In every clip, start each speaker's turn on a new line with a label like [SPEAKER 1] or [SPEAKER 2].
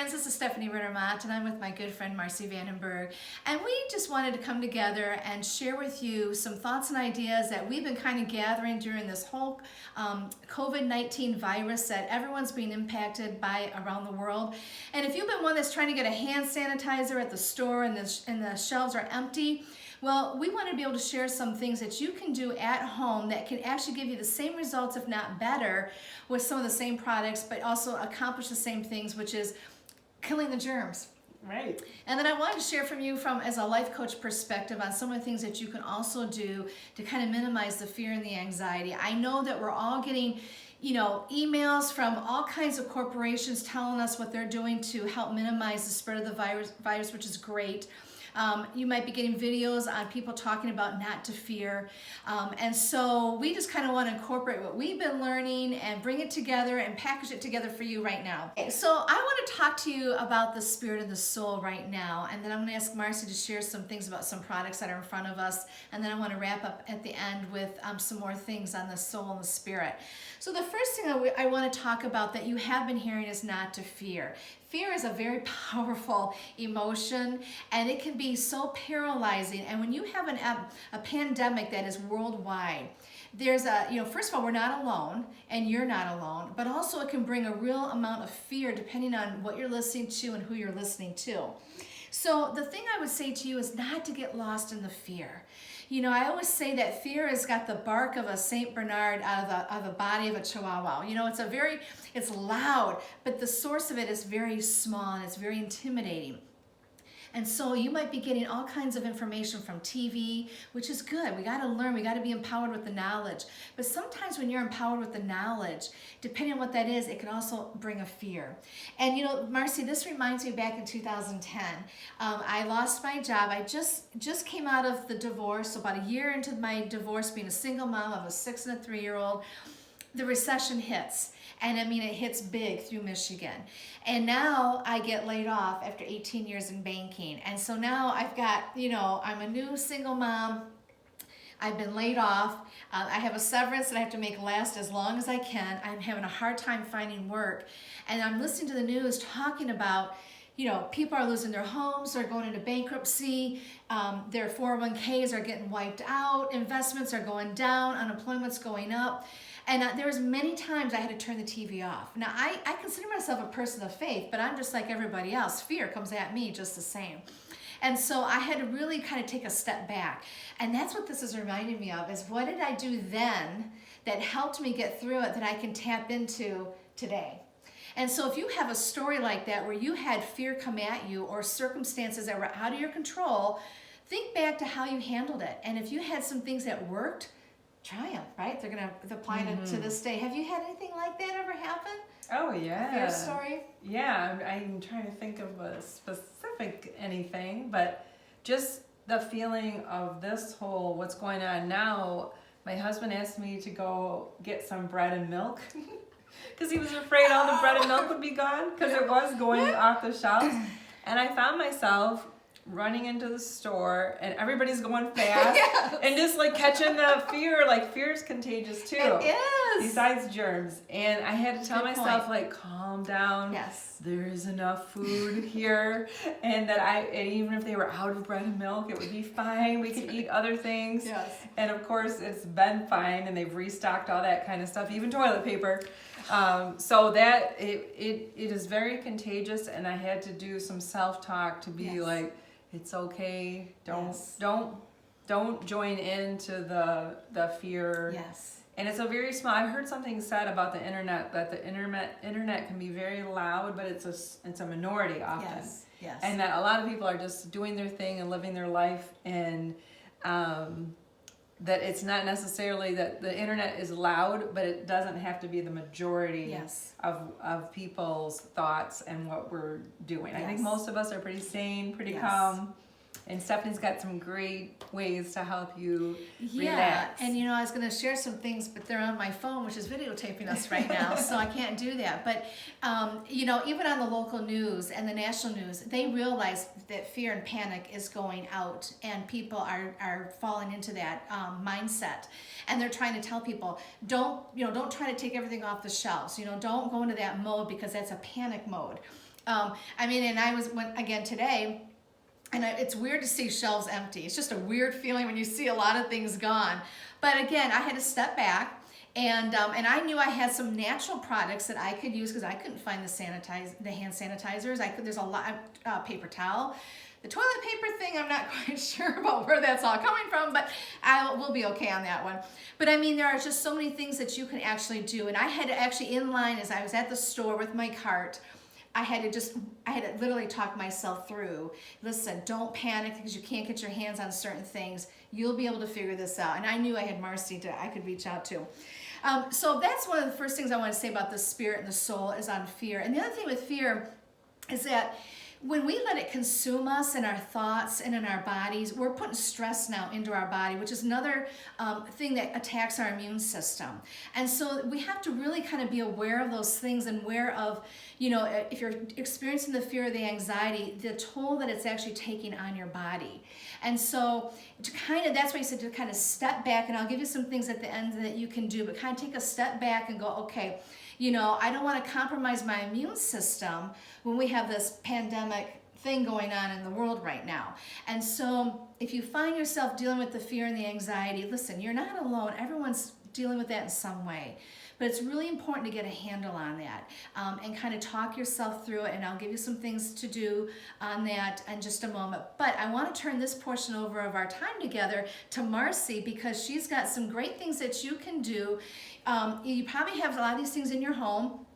[SPEAKER 1] friends, this is Stephanie Rittermott, and I'm with my good friend Marcy Vandenberg, and we just wanted to come together and share with you some thoughts and ideas that we've been kind of gathering during this whole COVID-19 virus that everyone's being impacted by around the world. And if you've been one that's trying to get a hand sanitizer at the store and the shelves are empty, well, we want to be able to share some things that you can do at home that can actually give you the same results, if not better, with some of the same products, but also accomplish the same things, which is killing the germs.
[SPEAKER 2] Right.
[SPEAKER 1] And then I wanted to share from you as a life coach perspective on some of the things that you can also do to kind of minimize the fear and the anxiety. I know that we're all getting emails from all kinds of corporations telling us what they're doing to help minimize the spread of the virus, which is great. You might be getting videos on people talking about not to fear. And so we just kind of want to incorporate what we've been learning and bring it together and package it together for you right now. Okay, so I want to talk to you about the spirit and the soul right now. And then I'm going to ask Marcy to share some things about some products that are in front of us. And then I want to wrap up at the end with some more things on the soul and the spirit. So the first thing I want to talk about that you have been hearing is not to fear. Fear is a very powerful emotion, and it can be so paralyzing. And when you have a pandemic that is worldwide, there's first of all, we're not alone, and you're not alone, but also it can bring a real amount of fear depending on what you're listening to and who you're listening to. So the thing I would say to you is not to get lost in the fear. I always say that fear has got the bark of a Saint Bernard out of the body of a Chihuahua. It's loud, but the source of it is very small and it's very intimidating. And so you might be getting all kinds of information from TV, which is good. We got to learn. We got to be empowered with the knowledge. But sometimes when you're empowered with the knowledge, depending on what that is, it can also bring a fear. And Marcy, this reminds me back in 2010. I lost my job. I just came out of the divorce, so about a year into my divorce, being a single mom of a 6 and a 3-year-old, the recession hits. And it hits big through Michigan. And now I get laid off after 18 years in banking. And so now I've got, I'm a new single mom. I've been laid off. I have a severance that I have to make last as long as I can. I'm having a hard time finding work. And I'm listening to the news talking about, people are losing their homes, they're going into bankruptcy, their 401ks are getting wiped out, investments are going down, unemployment's going up. And there was many times I had to turn the TV off. Now, I consider myself a person of faith, but I'm just like everybody else. Fear comes at me just the same. And so I had to really kind of take a step back. And that's what this is reminding me of, is what did I do then that helped me get through it that I can tap into today? And so if you have a story like that where you had fear come at you or circumstances that were out of your control, think back to how you handled it. And if you had some things that worked, try them, right? They're going to apply it to this day. Have you had anything like that ever happen?
[SPEAKER 2] Oh, yeah.
[SPEAKER 1] A fear story?
[SPEAKER 2] Yeah, I'm trying to think of a specific anything, but just the feeling of this whole what's going on now. My husband asked me to go get some bread and milk because he was afraid all the bread and milk would be gone because it was going off the shelves. And I found myself running into the store and everybody's going fast and just catching the fear. Fear is contagious too.
[SPEAKER 1] It is.
[SPEAKER 2] Besides germs. And I had to tell myself calm down.
[SPEAKER 1] Yes.
[SPEAKER 2] There is enough food here. And that even if they were out of bread and milk, it would be fine. We could eat other things.
[SPEAKER 1] Yes.
[SPEAKER 2] And of course it's been fine and they've restocked all that kind of stuff, even toilet paper. So that it is very contagious, and I had to do some self-talk to be it's okay. Don't join into the fear.
[SPEAKER 1] Yes.
[SPEAKER 2] And it's a very small. I heard something said about the internet that the internet can be very loud, but it's a minority often.
[SPEAKER 1] Yes. Yes.
[SPEAKER 2] And that a lot of people are just doing their thing and living their life, and that it's not necessarily that the internet is loud, but it doesn't have to be the majority of people's thoughts and what we're doing.
[SPEAKER 1] Yes.
[SPEAKER 2] I think most of us are pretty sane, pretty calm. And Stephanie's got some great ways to help you relax.
[SPEAKER 1] And I was going to share some things, but they're on my phone, which is videotaping us right now, so I can't do that. But, even on the local news and the national news, they realize that fear and panic is going out, and people are falling into that mindset. And they're trying to tell people, don't try to take everything off the shelves. Don't go into that mode because that's a panic mode. I mean, and I went again today, and it's weird to see shelves empty. It's just a weird feeling when you see a lot of things gone. But again, I had to step back, and I knew I had some natural products that I could use because I couldn't find the hand sanitizers. There's a lot paper towel. The toilet paper thing, I'm not quite sure about where that's all coming from, but we'll be okay on that one. But I mean, there are just so many things that you can actually do. And I had to actually, in line, as I was at the store with my cart, I had to literally talk myself through. Listen, don't panic because you can't get your hands on certain things. You'll be able to figure this out. And I knew I had Marcy I could reach out to. So that's one of the first things I want to say about the spirit and the soul is on fear. And the other thing with fear is that when we let it consume us in our thoughts and in our bodies, we're putting stress now into our body, which is another thing that attacks our immune system. And so we have to really kind of be aware of those things and aware of, if you're experiencing the fear or the anxiety, the toll that it's actually taking on your body. And so that's why you said to kind of step back, and I'll give you some things at the end that you can do, but kind of take a step back and go, okay, I don't want to compromise my immune system when we have this pandemic thing going on in the world right now. And so if you find yourself dealing with the fear and the anxiety, listen, you're not alone. Everyone's dealing with that in some way. But it's really important to get a handle on that and kind of talk yourself through it. And I'll give you some things to do on that in just a moment. But I want to turn this portion over of our time together to Marcy because she's got some great things that you can do. You probably have a lot of these things in your home.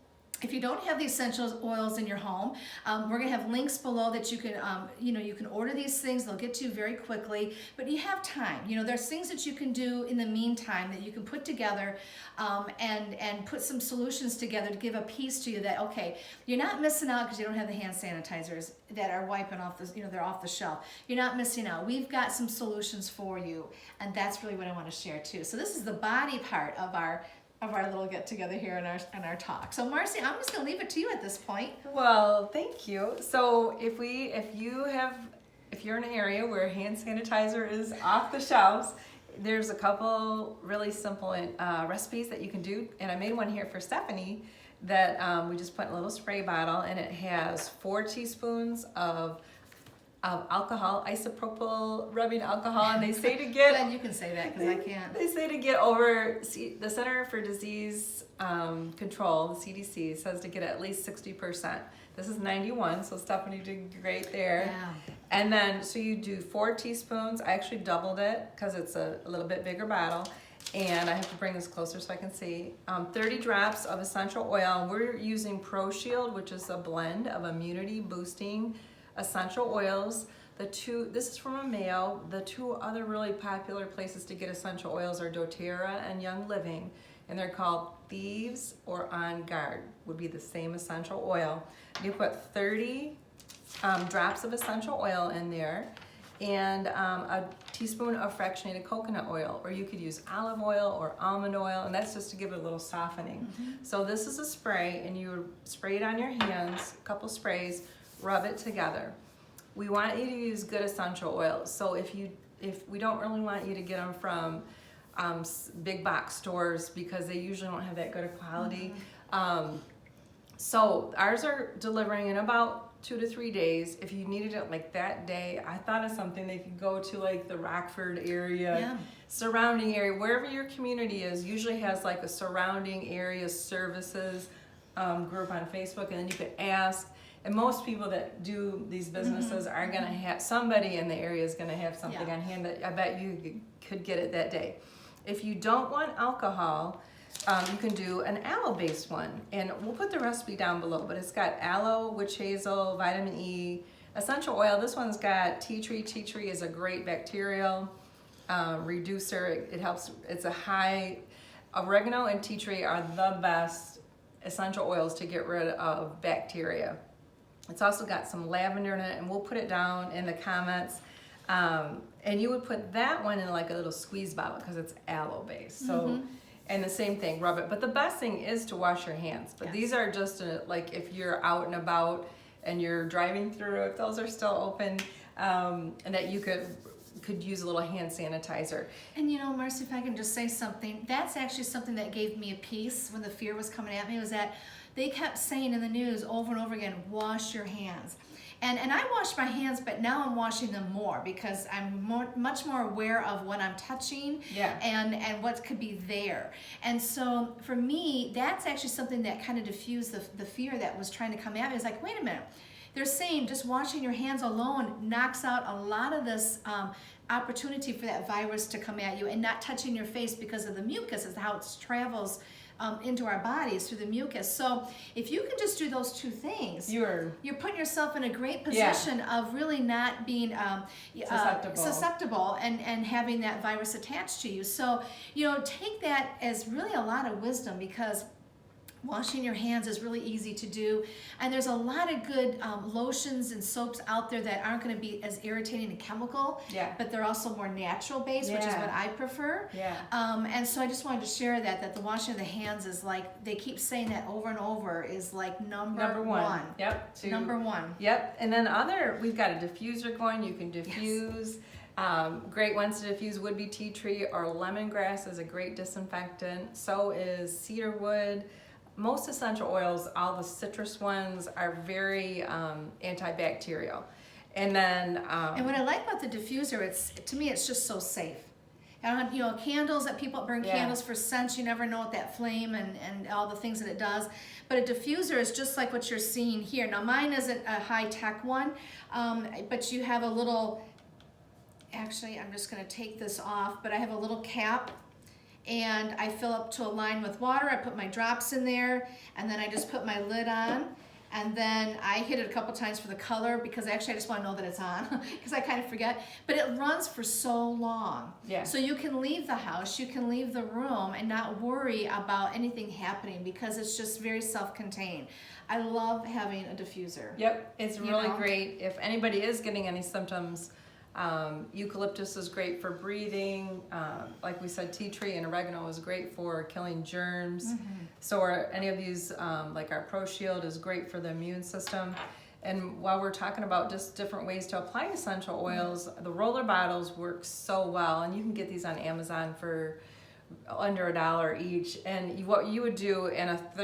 [SPEAKER 1] If you don't have the essential oils in your home, we're going to have links below that you can, you can order these things. They'll get to you very quickly, but you have time. There's things that you can do in the meantime that you can put together and put some solutions together to give a piece to you that, okay, you're not missing out because you don't have the hand sanitizers that are wiping off they're off the shelf. You're not missing out. We've got some solutions for you, and that's really what I want to share too. So this is the body part of our little get together here in our talk. So Marcy, I'm just gonna leave it to you at this point.
[SPEAKER 2] Well, thank you. So if you're in an area where hand sanitizer is off the shelves, there's a couple really simple recipes that you can do. And I made one here for Stephanie that we just put in a little spray bottle, and it has 4 teaspoons of alcohol, isopropyl rubbing alcohol, and they say to get...
[SPEAKER 1] Then you can say that because I can't.
[SPEAKER 2] They say to get over, the Center for Disease Control, the CDC, says to get at least 60%. This is 91, so Stephanie did great there.
[SPEAKER 1] Yeah.
[SPEAKER 2] And then, so you do 4 teaspoons. I actually doubled it because it's a little bit bigger bottle. And I have to bring this closer so I can see. 30 drops of essential oil. We're using Pro Shield, which is a blend of immunity boosting essential oils. This is from a Mayo. The 2 other really popular places to get essential oils are doTERRA and Young Living, and they're called Thieves or On Guard, would be the same essential oil. You put 30 drops of essential oil in there, and a teaspoon of fractionated coconut oil, or you could use olive oil or almond oil, and that's just to give it a little softening. So this is a spray, and you spray it on your hands, a couple sprays, rub it together. We want you to use good essential oils. So if we don't really want you to get them from big box stores because they usually don't have that good a quality. So ours are delivering in about 2 to 3 days. If you needed it like that day, I thought of something. They could go to like the Rockford area, surrounding area, wherever your community is, usually has like a surrounding area services group on Facebook, and then you could ask. And most people that do these businesses are going to have, somebody in the area is going to have something on hand that I bet you could get it that day. If you don't want alcohol, you can do an aloe-based one. And we'll put the recipe down below, but it's got aloe, witch hazel, vitamin E, essential oil. This one's got tea tree. Tea tree is a great bacterial reducer. It helps, it's a high, oregano and tea tree are the best essential oils to get rid of bacteria. It's also got some lavender in it, and we'll put it down in the comments. And you would put that one in like a little squeeze bottle because it's aloe based. So, and the same thing, rub it. But the best thing is to wash your hands. But these are just like if you're out and about and you're driving through, if those are still open, and that you could use a little hand sanitizer.
[SPEAKER 1] And Marcy, if I can just say something, that's actually something that gave me a peace when the fear was coming at me, was that they kept saying in the news over and over again, wash your hands. And I wash my hands, but now I'm washing them more because I'm much more aware of what I'm touching and what could be there. And so for me, that's actually something that kind of diffused the fear that was trying to come at me. It's like, wait a minute. They're saying just washing your hands alone knocks out a lot of this opportunity for that virus to come at you, and not touching your face because of the mucus is how it travels into our bodies through the mucus. So if you can just do those two things, you're putting yourself in a great position of really not being susceptible and having that virus attached to you. So, take that as really a lot of wisdom, because washing your hands is really easy to do, and there's a lot of good lotions and soaps out there that aren't going to be as irritating and chemical, but they're also more natural based, which is what I prefer. And so I just wanted to share that the washing of the hands is like, they keep saying that over and over, is like number one. Number one.
[SPEAKER 2] And then we've got a diffuser going. You can diffuse. Great ones to diffuse would be tea tree or lemongrass is a great disinfectant. So is cedar wood. Most essential oils, all the citrus ones, are very antibacterial. And then
[SPEAKER 1] and what I like about the diffuser, to me it's just so safe. And candles, that people burn candles for scents, you never know what that flame and all the things that it does. But a diffuser is just like what you're seeing here. Now mine isn't a high-tech one, but you have a little, actually I'm just going to take this off, but I have a little cap, and I fill up to a line with water. I put my drops in there, and then I just put my lid on, and then I hit it a couple times for the color, because actually I just want to know that it's on, because I kind of forget. But it runs for so long. So you can leave the house, you can leave the room, and not worry about anything happening, because it's just very self-contained. I love having a diffuser.
[SPEAKER 2] It's really great. If anybody is getting any symptoms, eucalyptus is great for breathing. Like we said, tea tree and oregano is great for killing germs. So are any of these, like our Pro Shield, is great for the immune system. And while we're talking about just different ways to apply essential oils, the roller bottles work so well, and you can get these on Amazon for under $1 each. And what you would do in a 10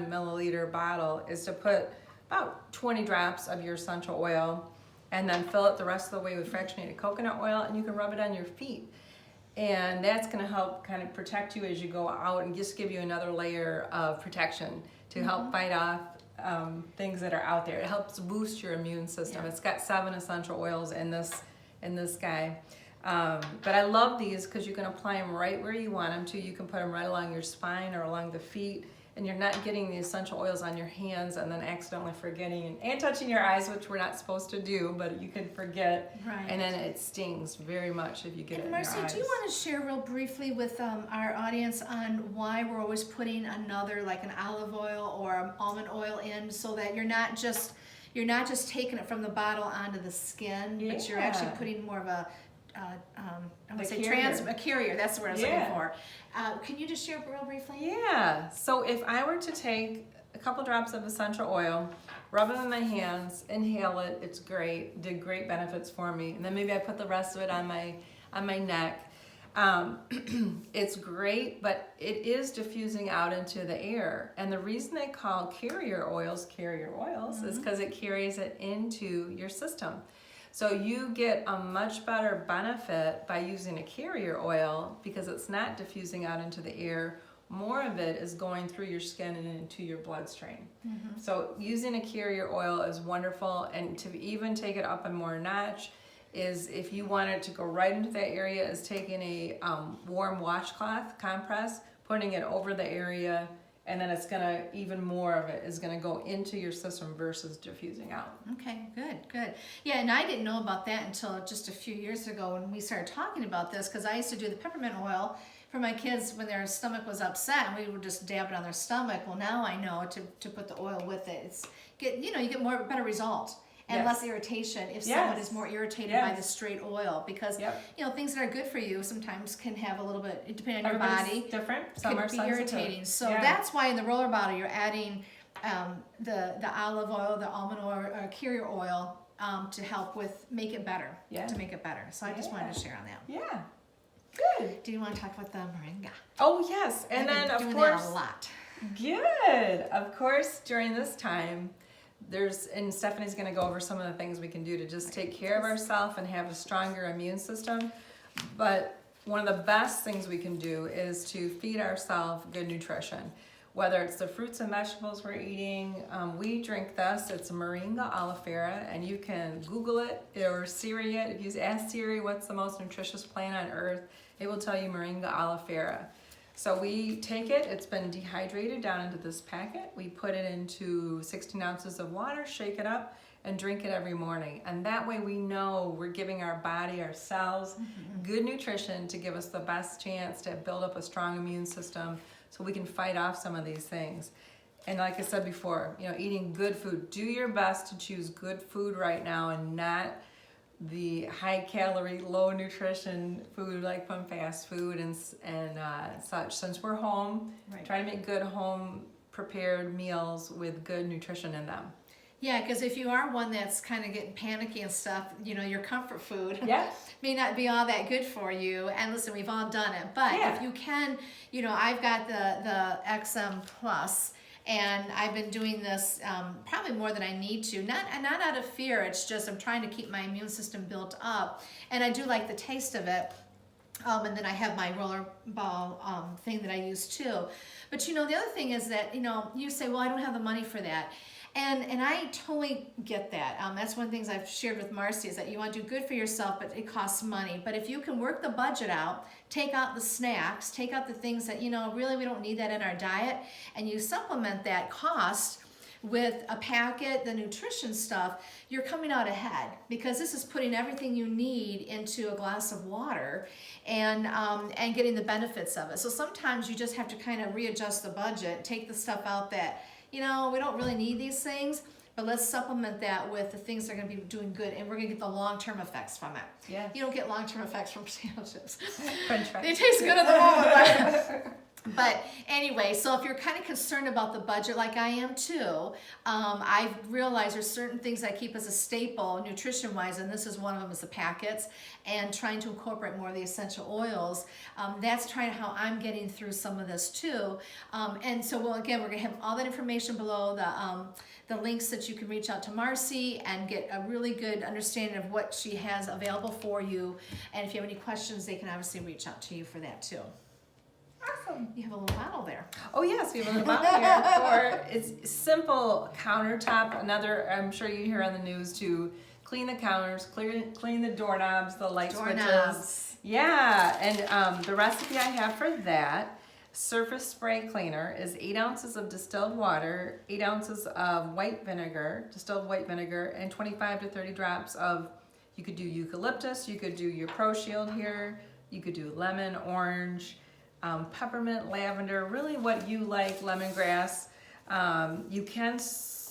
[SPEAKER 2] milliliter bottle is to put about 20 drops of your essential oil, and then fill it the rest of the way with fractionated coconut oil, and you can rub it on your feet. And that's going to help kind of protect you as you go out, and just give you another layer of protection to help fight off things that are out there. It helps boost your immune system. It's got 7 essential oils in this guy. But I love these because you can apply them right where you want them to. You can put them right along your spine or along the feet, and you're not getting the essential oils on your hands and then accidentally forgetting and touching your eyes, which we're not supposed to do, but you can forget. And then it stings very much if you get it in your eyes.
[SPEAKER 1] Marcy, do you want to share real briefly with our audience on why we're always putting another, like an olive oil or almond oil in, so that you're not just taking it from the bottle onto the skin, but you're actually putting more of a carrier. That's the word I was looking for. Can you just share real briefly?
[SPEAKER 2] So if I were to take a couple drops of essential oil, rub them in my hands, inhale it, it's great. Did great benefits for me. And then maybe I put the rest of it on my neck. It's great, but it is diffusing out into the air. And the reason they call carrier oils is because it carries it into your system. So you get a much better benefit by using a carrier oil, because it's not diffusing out into the air. More of it is going through your skin and into your bloodstream. So using a carrier oil is wonderful. And to even take it up a more notch is, if you want it to go right into that area, is taking a warm washcloth compress, putting it over the area, and then it's gonna, even more of it is gonna go into your system versus diffusing out.
[SPEAKER 1] Okay, good. Yeah, and I didn't know about that until just a few years ago when we started talking about this, because I used to do the peppermint oil for my kids when their stomach was upset, and we would just dab it on their stomach. Well, now I know to put the oil with it. You get better result. And less irritation if someone is more irritated by the straight oil, because things that are good for you sometimes can have a little bit, depending on your body,
[SPEAKER 2] different. Some are
[SPEAKER 1] be irritating. So that's why in the roller bottle you're adding the olive oil, the almond oil, or carrier oil to help make it better. So I just wanted to share on that. Good. Do you want to talk about the moringa?
[SPEAKER 2] Oh yes, and then of course
[SPEAKER 1] that a lot.
[SPEAKER 2] Good. Of course, during this time, and Stephanie's going to go over some of the things we can do to just take care of ourselves and have a stronger immune system. But one of the best things we can do is to feed ourselves good nutrition. Whether it's the fruits and vegetables we're eating, we drink this. It's moringa aloe vera, and you can Google it or Siri it. If you ask Siri what's the most nutritious plant on earth, it will tell you moringa aloe vera. So we take it, it's been dehydrated down into this packet. We put it into 16 ounces of water, shake it up, and drink it every morning. And that way we know we're giving our body, our cells, good nutrition to give us the best chance to build up a strong immune system so we can fight off some of these things. And like I said before, eating good food. Do your best to choose good food right now and not the high calorie, low nutrition food like from fast food and such. Since we're home, try to make good home prepared meals with good nutrition in them.
[SPEAKER 1] Yeah, because if you are one that's kind of getting panicky and stuff, your comfort food may not be all that good for you. And listen, we've all done it. But if you can, I've got the XM Plus, and I've been doing this probably more than I need to. Not out of fear, it's just I'm trying to keep my immune system built up. And I do like the taste of it. And then I have my roller ball thing that I use too. But the other thing is that, you say, well, I don't have the money for that. And I totally get that. That's one of the things I've shared with Marcy is that you want to do good for yourself, but it costs money. But if you can work the budget out, take out the snacks, take out the things that, really we don't need that in our diet, and you supplement that cost with a packet, the nutrition stuff, you're coming out ahead because this is putting everything you need into a glass of water and getting the benefits of it. So sometimes you just have to kind of readjust the budget, take the stuff out that, we don't really need these things, but let's supplement that with the things that are going to be doing good, and we're going to get the long-term effects from it.
[SPEAKER 2] Yeah.
[SPEAKER 1] You don't get long-term effects from potato chips.
[SPEAKER 2] French fries.
[SPEAKER 1] They taste good at the moment. But anyway, so if you're kind of concerned about the budget like I am too, I've realized there's certain things I keep as a staple nutrition-wise, and this is one of them is the packets, and trying to incorporate more of the essential oils. That's trying how I'm getting through some of this too. And so, again, we're going to have all that information below the links that you can reach out to Marcy and get a really good understanding of what she has available for you. And if you have any questions, they can obviously reach out to you for that too.
[SPEAKER 2] Awesome.
[SPEAKER 1] You have a little bottle there.
[SPEAKER 2] Oh yes, we have a little bottle here for it's simple countertop. I'm sure you hear on the news to clean the counters, clean the doorknobs, the light switches. Yeah, and the recipe I have for that surface spray cleaner is 8 ounces of distilled water, 8 ounces of distilled white vinegar, and 25 to 30 drops of, you could do eucalyptus, you could do your Pro Shield here, you could do lemon, orange, peppermint, lavender, really what you like, lemongrass. You can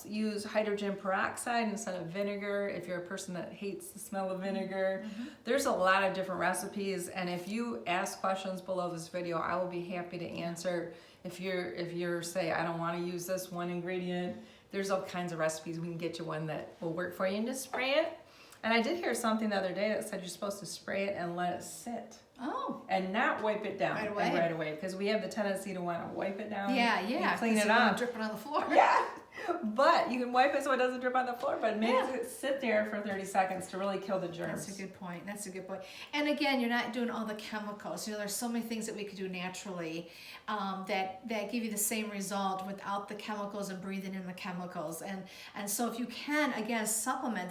[SPEAKER 2] use hydrogen peroxide instead of vinegar if you're a person that hates the smell of vinegar. There's a lot of different recipes, and if you ask questions below this video, I will be happy to answer. If you're say, I don't want to use this one ingredient, there's all kinds of recipes. We can get you one that will work for you, and just spray it. And I did hear something the other day that said you're supposed to spray it and let it sit.
[SPEAKER 1] Oh.
[SPEAKER 2] And not wipe it down right away, because we have the tendency to want to wipe it down and clean it up.
[SPEAKER 1] Dripping on the floor.
[SPEAKER 2] Yeah, but you can wipe it so it doesn't drip on the floor, but it makes it sit there for 30 seconds to really kill the germs.
[SPEAKER 1] That's a good point. That's a good point. And again, you're not doing all the chemicals. There's so many things that we could do naturally that give you the same result without the chemicals and breathing in the chemicals. And so if you can, again, supplement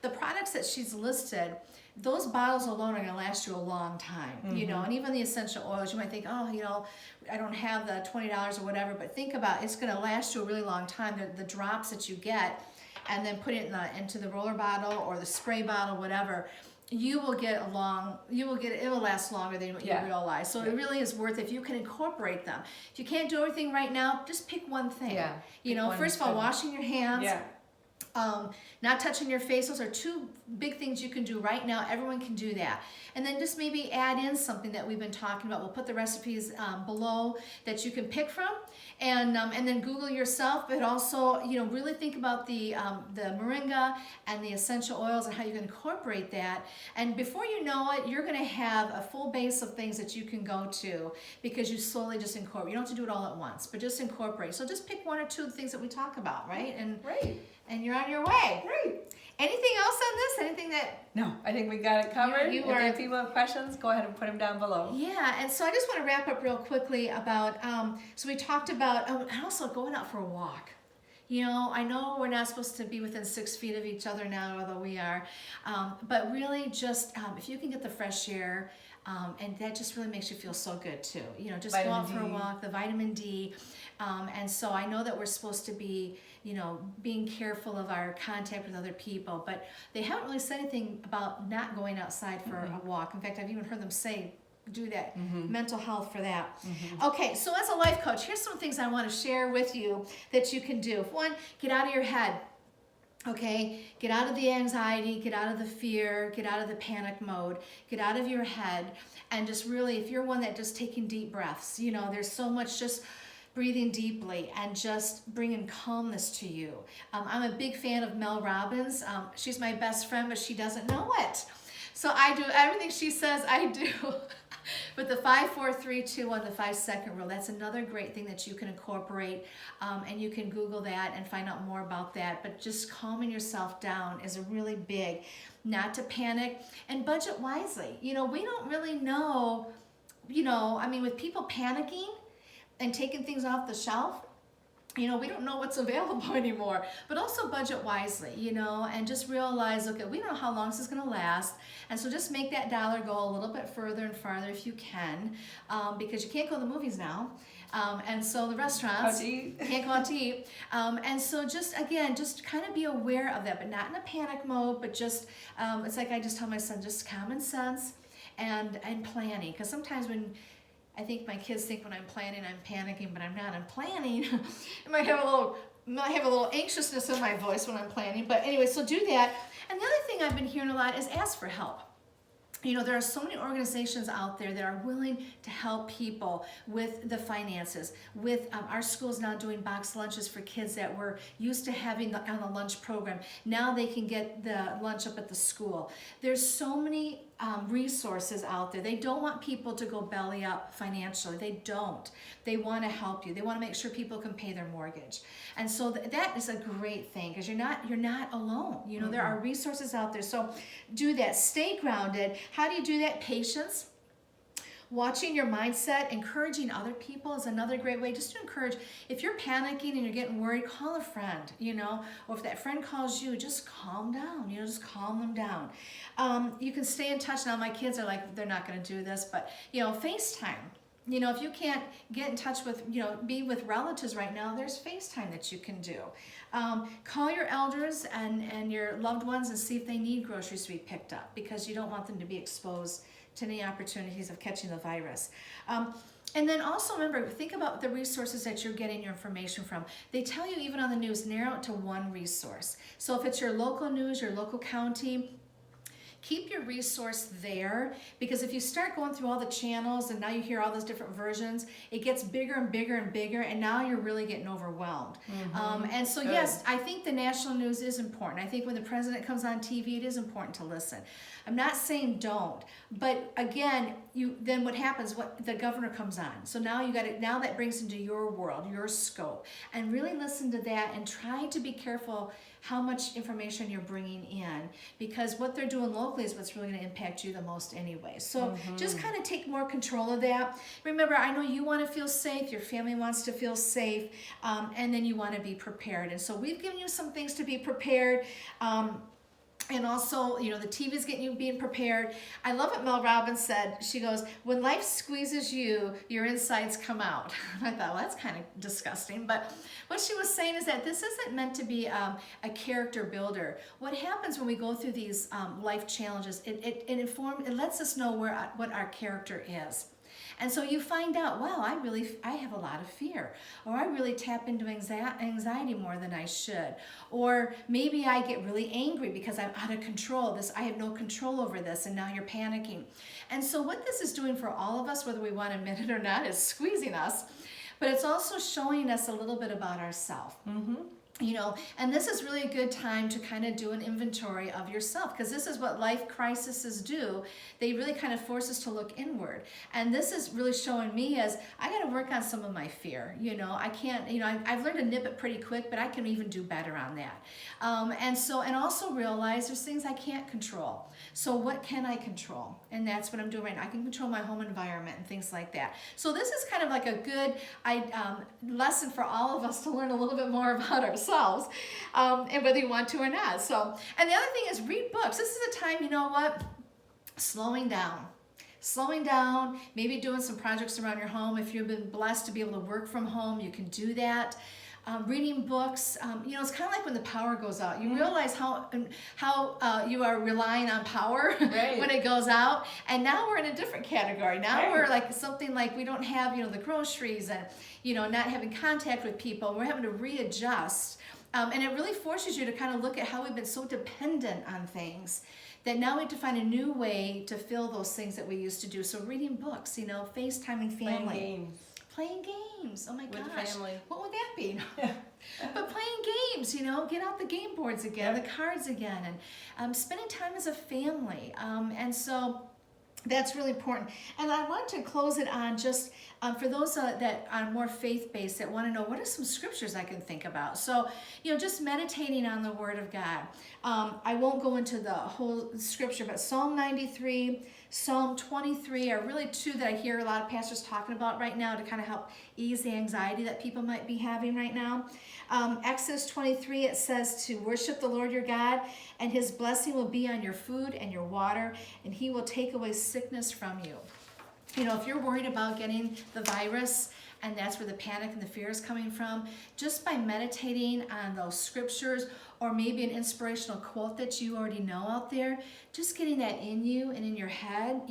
[SPEAKER 1] the products that she's listed. Those bottles alone are going to last you a long time, and even the essential oils, you might think, oh, I don't have the $20 or whatever, but think about it's going to last you a really long time. The drops that you get, and then put it into the roller bottle or the spray bottle, whatever, it will last longer than what you realize. So it really is worth it if you can incorporate them. If you can't do everything right now, just pick one thing. First of all, washing your hands. Not touching your face. Those are two big things you can do right now. Everyone can do that. And then just maybe add in something that we've been talking about. We'll put the recipes below that you can pick from, and then Google yourself. But also, really think about the moringa and the essential oils and how you can incorporate that. And before you know it, you're going to have a full base of things that you can go to, because you slowly just incorporate. You don't have to do it all at once, but just incorporate. So just pick one or two of the things that we talk about, right? And you're on your way.
[SPEAKER 2] Great.
[SPEAKER 1] Anything else on this? Anything that...
[SPEAKER 2] No, I think we got it covered.
[SPEAKER 1] You
[SPEAKER 2] If people have questions, go ahead and put them down below.
[SPEAKER 1] Yeah, and so I just want to wrap up real quickly about, so we talked about, and also going out for a walk. I know we're not supposed to be within 6 feet of each other now, although we are, but really just, if you can get the fresh air, and that just really makes you feel so good too. Just go out for a walk, the vitamin D. And so I know that we're supposed to be, being careful of our contact with other people, but they haven't really said anything about not going outside for a walk. In fact, I've even heard them say, do that, mental health for that. Okay, so as a life coach, here's some things I want to share with you that you can do. One, get out of your head. Okay, get out of the anxiety, get out of the fear, get out of the panic mode, get out of your head, and just really, if you're one that just taking deep breaths, there's so much just breathing deeply and just bringing calmness to you. I'm a big fan of Mel Robbins. She's my best friend, but she doesn't know it. So I do everything she says, I do. But the 5, 4, 3, 2, 1, the 5-second rule, that's another great thing that you can incorporate, and you can Google that and find out more about that. But just calming yourself down is a really big, not to panic, and budget wisely. We don't really know, with people panicking and taking things off the shelf, we don't know what's available anymore, but also budget wisely, and just realize, okay, we don't know how long this is going to last, and so just make that dollar go a little bit further and farther if you can, because you can't go to the movies now, and so the restaurants can't go out to eat, and so just kind of be aware of that, but not in a panic mode, but just, it's like I just tell my son, just common sense and planning, because sometimes when I think my kids think when I'm planning, I'm panicking, but I'm not. I'm planning. I might have a little anxiousness in my voice when I'm planning. But anyway, so do that. And the other thing I've been hearing a lot is ask for help. There are so many organizations out there that are willing to help people with the finances. With our schools now doing box lunches for kids that were used to having on the lunch program. Now they can get the lunch up at the school. There's so many resources out there. They don't want people to go belly up financially. They don't. They want to help you. They want to make sure people can pay their mortgage. And so that is a great thing, because you're not alone. There are resources out there. So do that. Stay grounded. How do you do that? Patience. Watching your mindset, encouraging other people is another great way. Just to encourage, if you're panicking and you're getting worried, call a friend, or if that friend calls you, just calm down, just calm them down. You can stay in touch. Now my kids are like, they're not going to do this, but, FaceTime. If you can't get in touch with, be with relatives right now, there's FaceTime that you can do. Call your elders and your loved ones and see if they need groceries to be picked up, because you don't want them to be exposed to any opportunities of catching the virus. And then also remember, think about the resources that you're getting your information from. They tell you even on the news, narrow it to one resource. So if it's your local news, your local county, keep your resource there, because if you start going through all the channels and now you hear all those different versions, it gets bigger and bigger and bigger, and now you're really getting overwhelmed. And so yes, I think the national news is important. I think when the president comes on TV, it is important to listen. I'm not saying don't, but again, then what happens? What the governor comes on, so now you got it. Now that brings into your world, your scope, and really listen to that and try to be careful how much information you're bringing in, because what they're doing locally is what's really going to impact you the most anyway. So just kind of take more control of that. Remember, I know you want to feel safe, your family wants to feel safe, and then you want to be prepared. And so we've given you some things to be prepared. And also, the TV's getting you being prepared. I love what Mel Robbins said. She goes, when life squeezes you, your insides come out. I thought, well, that's kind of disgusting. But what she was saying is that this isn't meant to be a character builder. What happens when we go through these life challenges, it lets us know what our character is. And so you find out, wow, I have a lot of fear, or I really tap into anxiety more than I should, or maybe I get really angry because I'm out of control. I have no control over this, and now you're panicking. And so what this is doing for all of us, whether we want to admit it or not, is squeezing us, but it's also showing us a little bit about ourselves. And this is really a good time to kind of do an inventory of yourself, because this is what life crises do. They really kind of force us to look inward. And this is really showing me as I got to work on some of my fear. I can't, I've learned to nip it pretty quick, but I can even do better on that. And also realize there's things I can't control. So what can I control? And that's what I'm doing right now. I can control my home environment and things like that. So this is kind of like a good lesson for all of us to learn a little bit more about ourselves, and whether you want to or not. So, and the other thing is read books. This is a time, slowing down, maybe doing some projects around your home. If you've been blessed to be able to work from home, you can do that. Reading books, it's kind of like when the power goes out. You realize how you are relying on power when it goes out. And now we're in a different category. Now we're like something like we don't have, the groceries and, not having contact with people. We're having to readjust. And it really forces you to kind of look at how we've been so dependent on things that now we have to find a new way to fill those things that we used to do. So reading books, FaceTiming family. Playing games. Oh my gosh.
[SPEAKER 2] With family.
[SPEAKER 1] What would that be? But playing games, get out the game boards again, the cards again, and spending time as a family. And so that's really important. And I want to close it on just for those that are more faith-based that want to know what are some scriptures I can think about. So, just meditating on the Word of God. I won't go into the whole scripture, but Psalm 93, Psalm 23 are really two that I hear a lot of pastors talking about right now to kind of help ease the anxiety that people might be having right now. Exodus 23, it says to worship the Lord your God, and his blessing will be on your food and your water, and he will take away sickness from you. If you're worried about getting the virus, and that's where the panic and the fear is coming from, just by meditating on those scriptures, or maybe an inspirational quote that you already know out there, just getting that in you and in your head,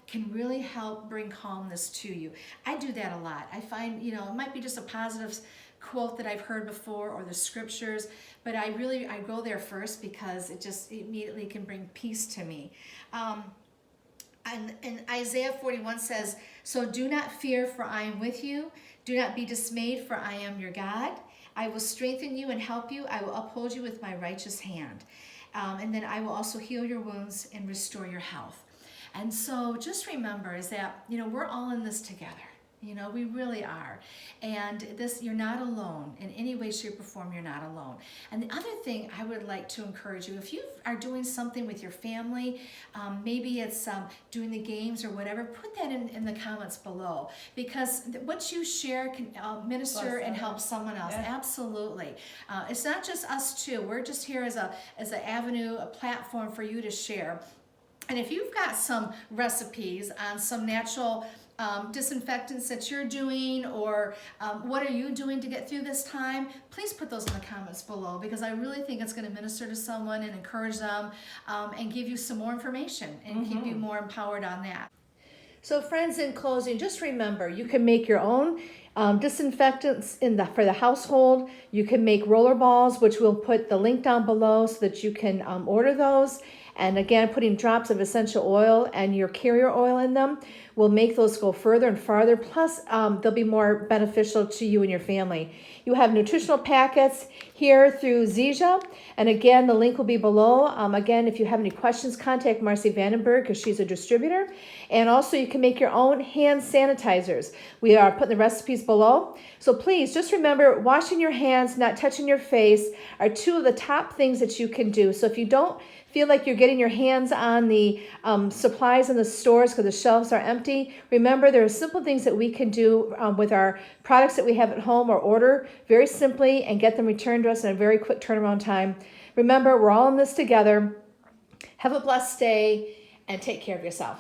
[SPEAKER 1] can really help bring calmness to you. I do that a lot. I find, it might be just a positive quote that I've heard before, or the scriptures, but I go there first because it just immediately can bring peace to me. And Isaiah 41 says, so do not fear, for I am with you. Do not be dismayed, for I am your God. I will strengthen you and help you. I will uphold you with my righteous hand. And then I will also heal your wounds and restore your health. And so just remember is that, we're all in this together. We really are. And you're not alone. In any way, shape, or form, you're not alone. And the other thing I would like to encourage you, if you are doing something with your family, maybe it's doing the games or whatever, put that in the comments below. Because what you share can minister and help someone else. Yeah. Absolutely. It's not just us two. We're just here as an avenue, a platform for you to share. And if you've got some recipes on some natural disinfectants that you're doing, or what are you doing to get through this time, please put those in the comments below, because I really think it's going to minister to someone and encourage them and give you some more information and keep you more empowered on that. So friends, in closing, just remember, you can make your own disinfectants for the household. You can make roller balls, which we'll put the link down below so that you can order those. And again, putting drops of essential oil and your carrier oil in them will make those go further and farther. Plus, they'll be more beneficial to you and your family. You have nutritional packets here through Zija. And again, the link will be below. Again, if you have any questions, contact Marcy Vandenberg because she's a distributor. And also, you can make your own hand sanitizers. We are putting the recipes below. So please, just remember, washing your hands, not touching your face, are two of the top things that you can do. So if you don't feel like you're getting your hands on the supplies in the stores because the shelves are empty, remember there are simple things that we can do with our products that we have at home, or order very simply and get them returned to us in a very quick turnaround time. Remember, we're all in this together. Have a blessed day and take care of yourself.